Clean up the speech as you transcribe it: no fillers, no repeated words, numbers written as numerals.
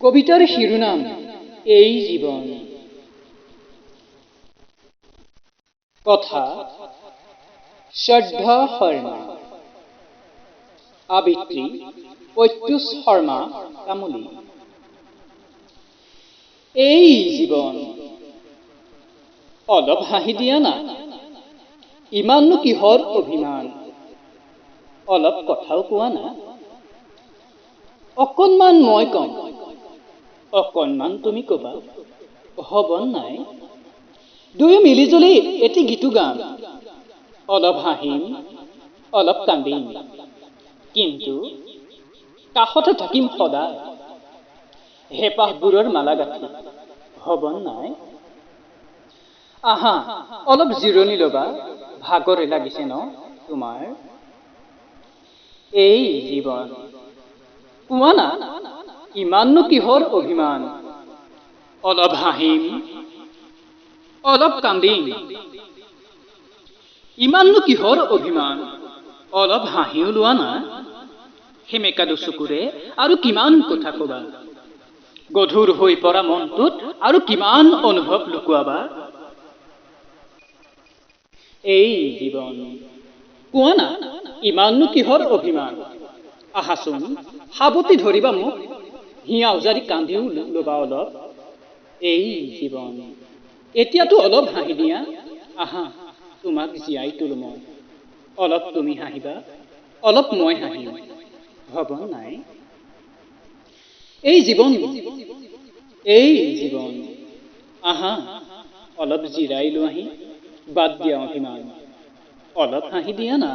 কবিতাৰ শিৰোনাম এই জীৱন। কথা শ্ৰদ্ধা শৰ্মা, আবৃত্তি প্ৰত্যুষ শৰ্মা তামুলী। এই জীৱন, অলপ হাঁহি দিয়া না, ইমাননো কিহৰ অভিমান, অলপ কথাও কোৱা না। অকণমান মই কম, অকণমান তুমি কবা, হ'ব নাই? দুয়ো মিলিজুলি এটি গীতো গাম, অলপ হাঁহিম, অলপ কান্দিম, কিন্তু কাষতে থাকিম সদায়, হেঁপাহবোৰৰ মালা গাঁঠি, হ'ব নাই? আহা অলপ জিৰণি ল'বা, ভাগৰে লাগিছে ন তোমাৰ? এই জীৱন, কোৱা না, ইমাননো কিহৰ অভিমান, অলপ হাঁহিম, অলপ কান্দিম, ইমাননো কিহৰ অভিমান, অলপ হাঁহিও লোৱা না। সেমেকা দুচকুৰে আৰু কিমান কথা কবা, গধুৰ হৈ পৰা মনটোত আৰু কিমান অনুভৱ লুকুৱাবা। এই জীৱন, কোৱা না, ইমাননো কিহৰ অভিমান, আহাচোন সাৱটি ধৰিবা মোক, হিয়া উজাৰি কান্দিও ল'বা অলপ। এই জীৱন, এতিয়াতো অলপ হাঁহি দিয়া, আহা তোমাক জীয়াই তোলো মই, অলপ তুমি হাঁহিবা, অলপ মই হাঁহিম, হ'ব নাই? এই জীৱন, এই জীৱন, আহা অলপ জিৰাই লোৱাহি, বাদ দিয়া অভিমান, অলপ হাঁহি দিয়া না।